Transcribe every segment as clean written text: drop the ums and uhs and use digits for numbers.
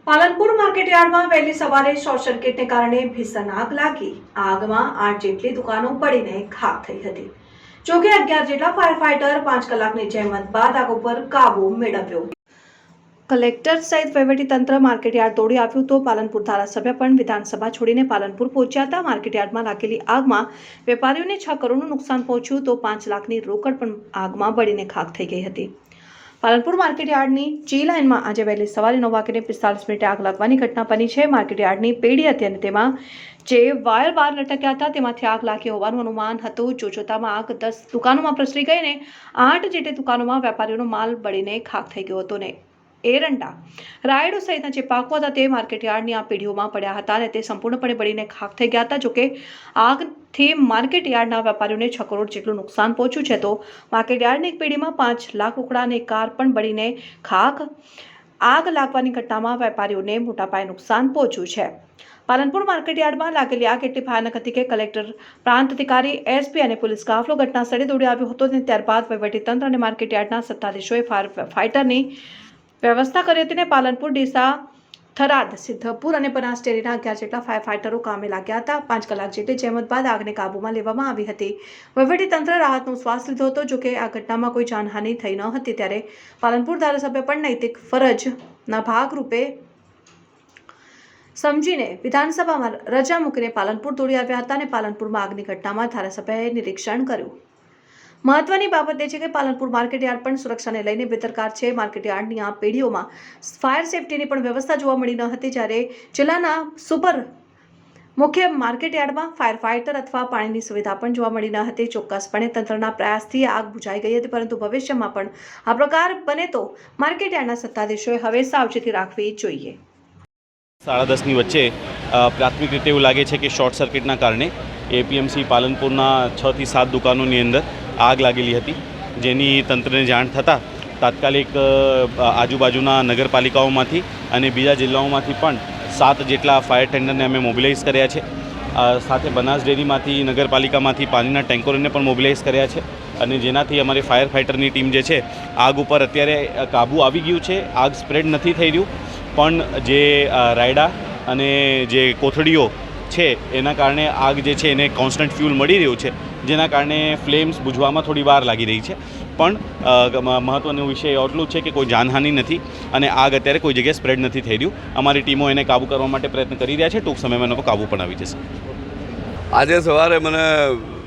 પાલનપુર માર્કેટયાર્ડમાં વહેલી સવારે શોર્ટ સર્કિટને કારણે ભીષણ આગ લાગી। આગમાં 8 જેટલી દુકાનો બળીને ખાખ થઈ હતી। જોકે 11 જેટલા ફાયર ફાઈટર 5 કલાકની જહેમત બાદ આગ ઉપર કાબુ મેળવ્યો। કલેક્ટર સહિત વહીવટીતંત્ર માર્કેટયાર્ડ દોડી આવ્યું તો પાલનપુર ધારાસભ્ય પણ વિધાનસભા છોડીને પાલનપુર પહોંચ્યા હતા। માર્કેટયાર્ડમાં લાગેલી આગમાં વેપારીઓને 6 કરોડનું નુકસાન પહોંચ્યું તો 5 લાખની રોકડ પણ આગમાં બળીને ખાખ થઈ ગઈ હતી। પાલનપુર માર્કેટયાર્ડની જી લાઇનમાં આજે વહેલી સવારે 9:45 આગ લાગવાની ઘટના બની છે। માર્કેટયાર્ડની પેઢી હતી અને તેમાં જે વાયર બાર લટક્યા હતા તેમાંથી આગ લાગી હોવાનું અનુમાન હતું। જોતામાં આગ 10 દુકાનોમાં પ્રસરી ગઈ અને 8 જેટલી દુકાનોમાં વેપારીઓનો માલ બળીને ખાખ થઈ ગયો હતો ને એરંડા રાયડો સહિતના જે પાકો હતા તે માર્કેટયાર્ડની આ પેઢીઓમાં પડ્યા હતા અને તે સંપૂર્ણપણે બળીને ખાખ થઈ ગયા હતા। જોકે આગથી માર્કેટયાર્ડના વેપારીઓને 6 કરોડ જેટલું નુકસાન પહોંચ્યું છે તો માર્કેટયાર્ડની એક પેઢીમાં 5 લાખ રોકડા અને કાર પણ બળીને ખાખ। આગ લાગવાની ઘટનામાં વેપારીઓને મોટા પાયે નુકસાન પહોંચ્યું છે। પાલનપુર માર્કેટયાર્ડમાં લાગેલી આગ એટલી ભયાનક હતી કે કલેક્ટર, પ્રાંત અધિકારી, એસપી અને પોલીસ કાફલો ઘટના સ્થળે દોડી આવ્યો હતો અને ત્યારબાદ વહીવટીતંત્ર અને માર્કેટયાર્ડના સત્તાધીશોએ ફાયર ફાઈટરની વ્યવસ્થા કરી હતી અને પાલનપુર, ડીસા, થરાદ, સિદ્ધપુર અને બનાસ ડેરીના 11 જેટલા ફાયર ફાઈટરો કામે લાગ્યા હતા। 5 કલાક જેટલી જહેમત બાદ આગને કાબૂમાં લેવામાં આવી હતી। વહીવટીતંત્રે રાહતનો શ્વાસ લીધો હતો। જોકે આ ઘટનામાં કોઈ જાનહાનિ થઈ ન હતી ત્યારે પાલનપુર ધારાસભ્ય પણ નૈતિક ફરજના ભાગરૂપે સમજીને વિધાનસભામાં રજા મૂકીને પાલનપુર દોડી આવ્યા હતા અને પાલનપુરમાં આગની ઘટનામાં ધારાસભ્યએ નિરીક્ષણ કર્યું। મહત્વની બાબત એ છે કે પાલનપુર માર્કેટયાર્ડ પણ સુરક્ષાને લઈને બેદરકાર છે। માર્કેટયાર્ડની આ પેઢીઓમાં ફાયર સેફટીની પણ વ્યવસ્થા જોવા મળી ન હતી જ્યારે જિલ્લાના સુપર મુખ્ય માર્કેટયાર્ડમાં ફાયર ફાઈટર અથવા પાણીની સુવિધા પણ જોવા મળી ન હતી। ચોક્કસપણે તંત્રના પ્રયાસથી આગ બુઝાઈ ગઈ હતી પરંતુ ભવિષ્યમાં પણ આ પ્રકાર બને તો માર્કેટયાર્ડના સત્તાધીશોએ હવે સાવચેતી રાખવી જોઈએ। 10:30ની વચ્ચે પ્રાથમિક રીતે એવું લાગે છે કે શોર્ટ સર્કિટના કારણે એપીએમસી પાલનપુરના 6 થી 7 દુકાનોની અંદર આગ લાગેલી હતી, જેની તંત્રને જાણ થતાં તાત્કાલિક આજુબાજુના નગરપાલિકાઓમાંથી અને બીજા જિલ્લાઓમાંથી પણ 7 જેટલા ફાયર ટેન્ડરને અમે મોબિલાઇઝ કર્યા છે। સાથે બનાસ ડેરીમાંથી, નગરપાલિકામાંથી પાણીના ટેન્કરોને પણ મોબિલાઇઝ કર્યા છે અને જેનાથી અમારી ફાયર ફાઇટરની ટીમ જે છે આગ ઉપર અત્યારે કાબૂ આવી ગયું છે। આગ સ્પ્રેડ નથી થઈ રહ્યું પણ જે રાયડા અને જે કોથળીઓ છે એના કારણે આગ જે છે એને કોન્સ્ટન્ટ ફ્યુલ મળી રહ્યું છે, જેના કારણે ફ્લેમ્સ બુઝવામાં થોડી વાર લાગી રહી છે પણ મહત્ત્વનો વિષય એટલું છે કે કોઈ જાનહાનિ નથી અને આગ અત્યારે કોઈ જગ્યાએ સ્પ્રેડ નથી થઈ રહ્યું। અમારી ટીમો એને કાબૂ કરવા માટે પ્રયત્ન કરી રહ્યા છે। ટૂંક સમયમાં એનો કાબૂ પણ આવી જશે। આજે સવારે મને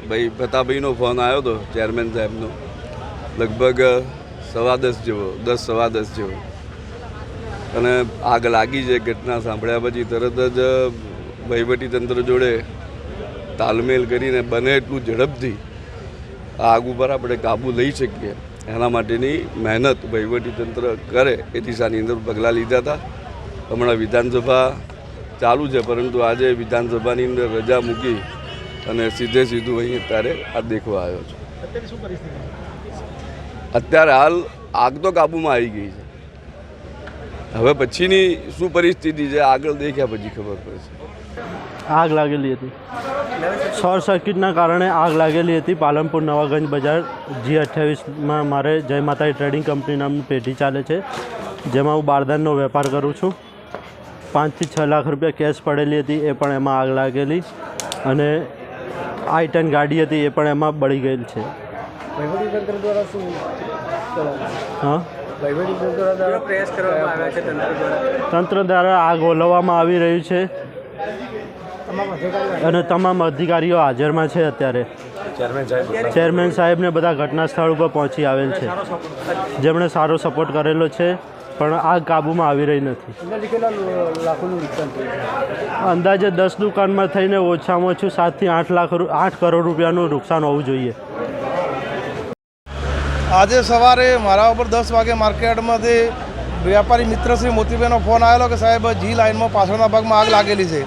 ભાઈ પ્રતાપભાઈનો ફોન આવ્યો હતો, ચેરમેન સાહેબનો, લગભગ 10:15 જેવો, 10:15 જેવો, અને આગ લાગી છે। ઘટના સાંભળ્યા પછી તરત જ વહીવટીતંત્ર જોડે તાલમેલ કરીને બને એટલું ઝડપથી આગ ઉપર આપણે કાબૂ લઈ શકીએ એના માટેની મહેનત વહીવટીતંત્ર કરે એ દિશાની અંદર પગલાં લીધા હતા। હમણાં વિધાનસભા ચાલુ છે પરંતુ આજે વિધાનસભાની અંદર રજા મૂકી અને સીધું અહીં અત્યારે આ દેખવા આવ્યો છું। અત્યારે હાલ આગ તો કાબૂમાં આવી ગઈ છે, હવે પછીની શું પરિસ્થિતિ છે આગળ દેખ્યા પછી ખબર પડશે। આગ લાગેલી હતી, શોર્ટ સર્કિટના કારણે આગ લાગેલી હતી। પાલનપુર નવાગંજ બજાર G28માં મારે જય માતાજી ટ્રેડિંગ કંપની નામની પેઢી ચાલે છે, જેમાં હું બારદાનનો વેપાર કરું છું। 5 થી 6 લાખ રૂપિયા કેશ પડેલી હતી, એ પણ એમાં આગ લાગેલી અને i10 ગાડી હતી એ પણ એમાં બળી ગયેલ છે। વહીવટીતંત્ર દ્વારા શું હા, તંત્ર દ્વારા આગ ઓલવવામાં આવી રહ્યું છે અને તમામ અધિકારીઓ હાજરમાં છે। અત્યારે ચેરમેન સાહેબને બધા ઘટના સ્થળ ઉપર પહોંચી આવેલ છે, જેમણે સારો સપોર્ટ કરેલો છે પણ આગ કાબૂમાં આવી રહી નથી। અંદાજે 10 દુકાનમાં થઈને ઓછામાં ઓછું 7 થી 8 કરોડ રૂપિયાનું નુકસાન હોવું જોઈએ। આજે સવારે મારા ઉપર 10 વાગે માર્કેટમાંથી વેપારી મિત્ર શ્રી મોતીભાઈનો ફોન આવેલો કે સાહેબ જી લાઇનમાં પાછળના ભાગમાં આગ લાગેલી છે।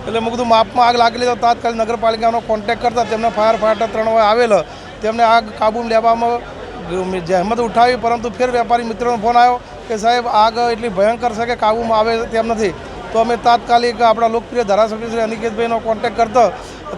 એટલે મેં કીધું માપમાં આગ લાગેલી તો તાત્કાલિક નગરપાલિકાનો કોન્ટેક્ટ કરતા તેમને ફાયર ફાઈટર 3 વાગે આવેલો, તેમને આગ કાબૂમાં લેવામાં જહેમત ઉઠાવી પરંતુ ફેર વેપારી મિત્રનો ફોન આવ્યો કે સાહેબ આગ એટલી ભયંકર છે કે કાબૂમાં આવે તેમ નથી। તો અમે તાત્કાલિક આપણા લોકપ્રિય ધારાસભ્ય શ્રી અનિકેતભાઈનો કોન્ટેક્ટ કરતા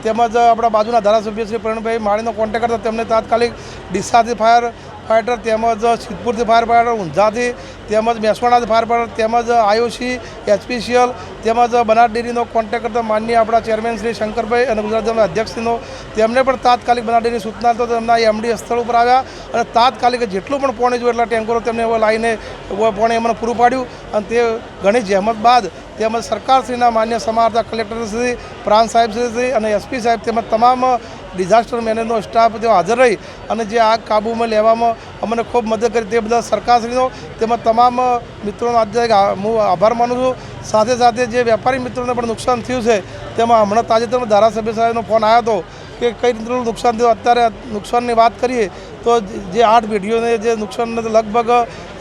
તેમજ આપણા બાજુના ધારાસભ્ય શ્રી પ્રવીણભાઈ માળીનો કોન્ટેક્ટ કરતા તેમને તાત્કાલિક ડીસાથી ફાયર ફાઈટર તેમજ સિદ્ધપુરથી ફાયર ફાઈટર, ઊંઝાથી તેમજ મહેસાણા ફાયર ફાઈટર તેમજ આઈઓસી એચપીસીએલ તેમજ બનાસ ડેરીનો કોન્ટેક્ટ કરતા માનનીય આપણા ચેરમેન શ્રી શંકરભાઈ અને ગુજરાત જિલ્લાના અધ્યક્ષશ્રીનો તેમને પણ તાત્કાલિક બનાસ ડેરીની સૂચના તો તેમના એમડી સ્થળ ઉપર આવ્યા અને તાત્કાલિક જેટલું પણ પાણી જોઈએ એટલા ટેન્કરો તેમને લાવીને પાણી એમને પૂરું પાડ્યું અને તે ઘણી જહેમત બાદ તેમજ સરકારશ્રીના માન્ય સમાહર્તા કલેક્ટરશ્રી પ્રાંત સાહેબશ્રી અને એસપી સાહેબ તેમજ તમામ ડિઝાસ્ટર મેનેજનો સ્ટાફ તેઓ હાજર રહી અને જે આગ કાબૂમાં લેવામાં અમને ખૂબ મદદ કરી તે બધા સરકારશ્રીનો તેમજ તમામ મિત્રોનો આજે હું આભાર માનું છું. સાથે સાથે જે વેપારી મિત્રોને પણ નુકસાન થયું છે તેમાં હમણાં તાજેતરમાં ધારાસભ્ય સાહેબનો ફોન આવ્યો હતો કે કઈ રીતનું નુકસાન થયું. અત્યારે નુકસાનની વાત કરીએ તો જે 8 પેઢીઓને જે નુકસાન લગભગ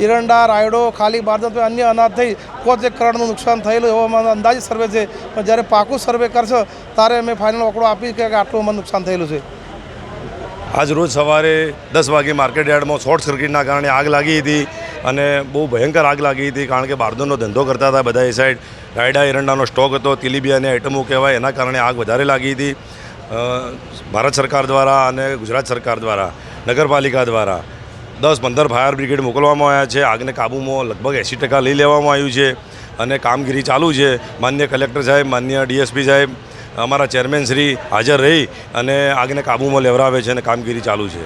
એરંડા રાયડો ખાલી બારદાન અન્ય અનાજ થઈ 5 કરોડનું નુકસાન થયેલું એવો અમારો અંદાજિત સર્વે છે. પણ જ્યારે પાકું સર્વે કરશે ત્યારે અમે ફાઇનલ આંકડો આપીશ કે આટલું અમારું નુકસાન થયેલું છે. આજ રોજ સવારે 10 વાગે માર્કેટ યાર્ડમાં શોર્ટ સર્કિટના કારણે આગ લાગી હતી અને બહુ ભયંકર આગ લાગી હતી કારણ કે બારદાનનો ધંધો કરતા હતા બધા એ સાઈડ. રાયડા એરંડાનો સ્ટોક હતો, તેલીબિયાની આઇટમો કહેવાય, એના કારણે આગ વધારે લાગી હતી. ભારત સરકાર દ્વારા અને ગુજરાત સરકાર દ્વારા નગરપાલિકા દ્વારા 10-15 ફાયર બ્રિગેડ મોકલવામાં આવ્યા છે. આગને કાબૂમાં લગભગ 80% લઈ લેવામાં આવ્યું છે અને કામગીરી ચાલુ છે. માન્ય કલેક્ટર સાહેબ, માન્ય ડીએસપી સાહેબ, અમારા ચેરમેન શ્રી હાજર રહી અને આગને કાબૂમાં લેવડાવે છે અને કામગીરી ચાલુ છે.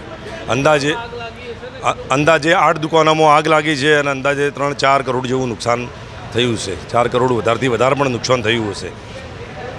અંદાજે 8 દુકાનોમાં આગ લાગી છે અને અંદાજે 3-4 કરોડ જેવું નુકસાન થયું છે. 4 કરોડ વધારેથી વધારે પણ નુકસાન થયું હશે.